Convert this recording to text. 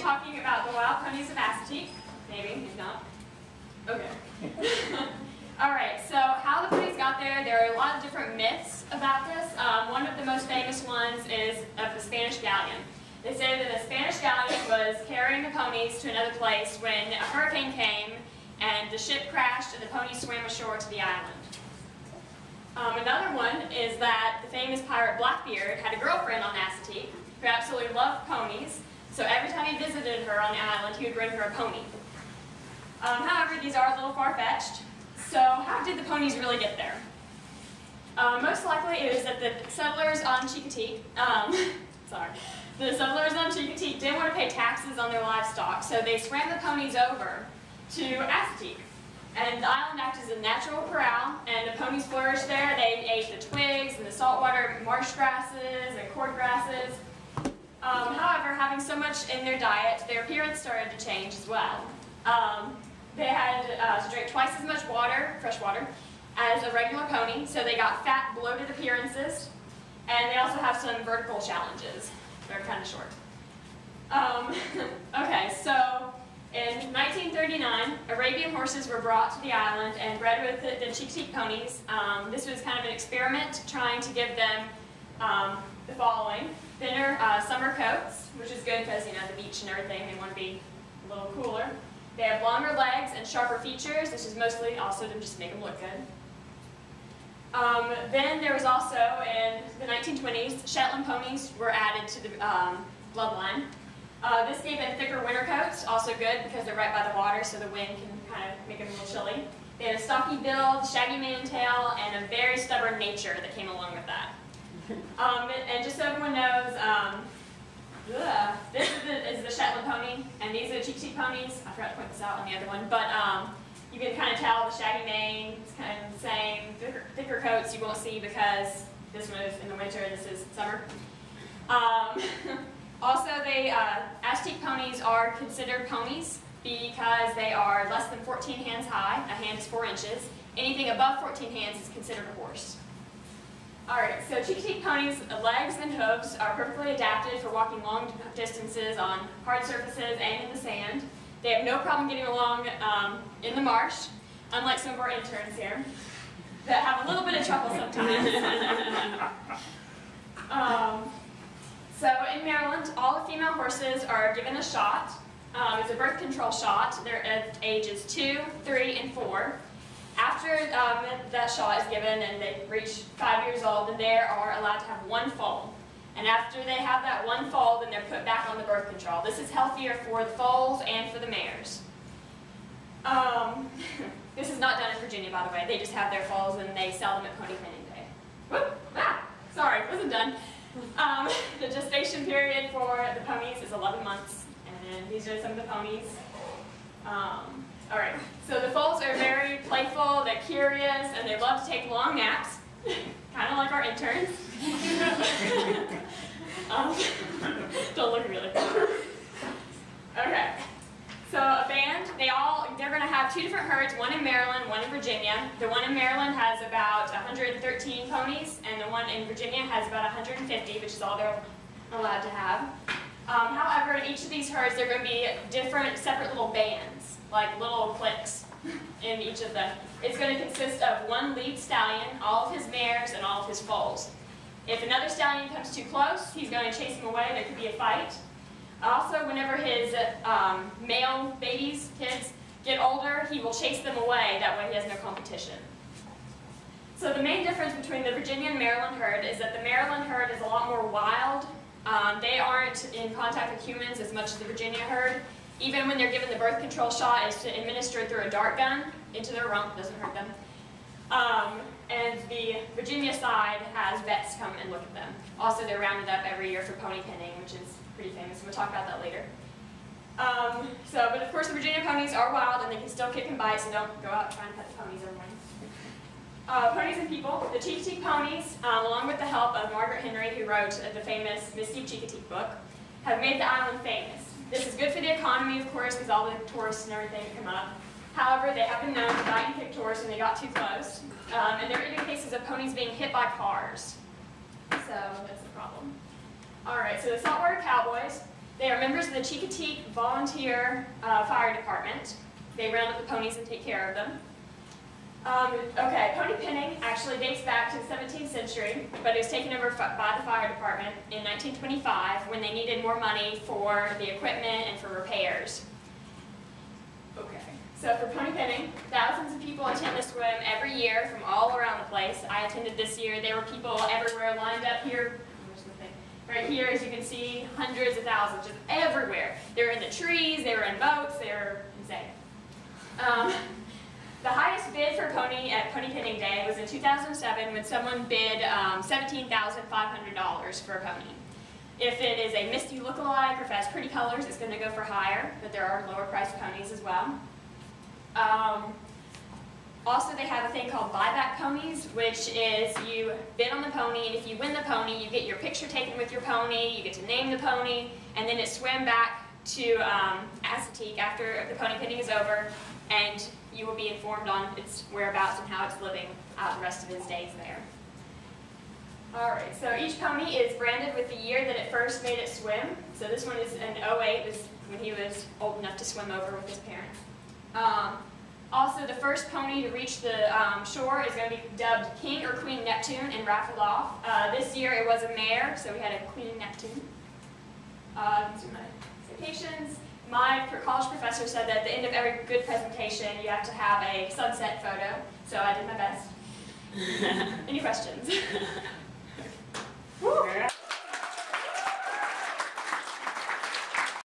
talking about the wild ponies of S.T.A.R. Maybe, maybe not. Okay. Alright, so how the ponies got there, there are a lot of different myths about this. One of the most famous ones is of the Spanish galleon. They say that a Spanish galleon was carrying the ponies to another place when a hurricane came and the ship crashed and the ponies swam ashore to the island. Another one is that the famous pirate Blackbeard had a girlfriend on S.T.A.R. who absolutely loved ponies, so every time he visited her on the island, he would bring her a pony. However, these are a little far-fetched. So how did the ponies really get there? Most likely it was that the settlers on Chincoteague, the settlers on Chincoteague didn't want to pay taxes on their livestock, so they swam the ponies over to S.T.A.R. And the island acted as a natural corral, and the ponies flourished there. They ate the twigs and the saltwater marsh grasses and cord grasses. However, having so much in their diet, their appearance started to change as well. They had to drink twice as much water, fresh water, as a regular pony, so they got fat, bloated appearances, and they also have some vertical challenges. They're kind of short. Okay, so in 1939, Arabian horses were brought to the island and bred with the Chincoteague ponies. This was kind of an experiment trying to give them the following: thinner summer coats, which is good because, you know, the beach and everything, they want to be a little cooler. They have longer legs and sharper features, which is mostly also to just make them look good. Then there was also, in the 1920s, Shetland ponies were added to the bloodline. This gave them thicker winter coats, also good because they're right by the water, so the wind can kind of make them a little chilly. They had a stocky build, shaggy mane and tail, and a very stubborn nature that came along with that. And just so everyone knows, this is the Shetland pony, and these are the Chincoteague ponies. I forgot to point this out on the other one, but you can kind of tell the shaggy mane, it's kind of the same. Thicker coats you won't see because this one is in the winter, this is summer. Also, S.T.A.R. ponies are considered ponies because they are less than 14 hands high. A hand is 4 inches. Anything above 14 hands is considered a horse. Alright, so Chincoteague ponies' legs and hooves are perfectly adapted for walking long distances on hard surfaces and in the sand. They have no problem getting along in the marsh, unlike some of our interns here, that have a little bit of trouble sometimes. So in Maryland, all the female horses are given a shot. It's a birth control shot. They're at ages 2, 3, and 4. After that shot is given and they reach 5 years old, then they are allowed to have 1 foal. And after they have that 1 foal, then they're put back on the birth control. This is healthier for the foals and for the mares. This is not done in Virginia, by the way. They just have their foals and they sell them at pony pinning day. Whoop! Ah! Sorry, wasn't done. The gestation period for the ponies is 11 months, and these are some of the ponies. Alright, so the foals are very playful, they're curious, and they love to take long naps, kind of like our interns. Don't look really cool. Okay, so a band, they're going to have 2 different herds, one in Maryland, one in Virginia. The one in Maryland has about 113 ponies, and the one in Virginia has about 150, which is all they're allowed to have. However, in each of these herds, there are going to be different, separate little bands, like little cliques in each of them. It's going to consist of 1 lead stallion, all of his mares, and all of his foals. If another stallion comes too close, he's going to chase him away. There could be a fight. Also, whenever his male babies, kids, get older, he will chase them away. That way he has no competition. So the main difference between the Virginia and Maryland herd is that the Maryland herd is a lot more wild. They aren't in contact with humans as much as the Virginia herd. Even when they're given the birth control shot, it's administered through a dart gun into their rump. Doesn't hurt them. And the Virginia side has vets come and look at them. Also, they're rounded up every year for pony pinning, which is pretty famous, and we'll talk about that later. But of course the Virginia ponies are wild and they can still kick and bite, so don't go out and try and pet the ponies, everyone. Ponies and people. The Chincoteague ponies, along with the help of Margaret Henry, who wrote the famous Misty Chincoteague book, have made the island famous. This is good for the economy, of course, because all the tourists and everything come up. However, they have been known to bite and kick tourists when they got too close. And there are even cases of ponies being hit by cars. So that's a problem. Alright, so the saltwater cowboys. They are members of the Chincoteague volunteer fire department. They round up the ponies and take care of them. Okay, pony pinning actually dates back to the 17th century, but it was taken over by the fire department in 1925 when they needed more money for the equipment and for repairs. Okay, so for pony pinning, thousands of people attend the swim every year from all around the place. I attended this year. There were people everywhere lined up here. Right here, as you can see, hundreds of thousands, just everywhere. They were in the trees, they were in boats, they were insane. The highest bid for pony at Pony Pinning Day was in 2007 when someone bid $17,500 for a pony. If it is a Misty lookalike or if it has pretty colors, it's going to go for higher, but there are lower priced ponies as well. Also, they have a thing called buyback ponies, which is you bid on the pony, and if you win the pony, you get your picture taken with your pony, you get to name the pony, and then it's swim back to S.T.A.R after the pony pinning is over, and you will be informed on its whereabouts and how it's living out the rest of its days there. Alright, so each pony is branded with the year that it first made it swim. So this one is in 08, was when he was old enough to swim over with his parents. Also, the first pony to reach the shore is going to be dubbed King or Queen Neptune and raffled off. This year it was a mare, so we had a Queen Neptune. These are my citations. My college professor said that at the end of every good presentation you have to have a sunset photo, so I did my best. Any questions? Woo!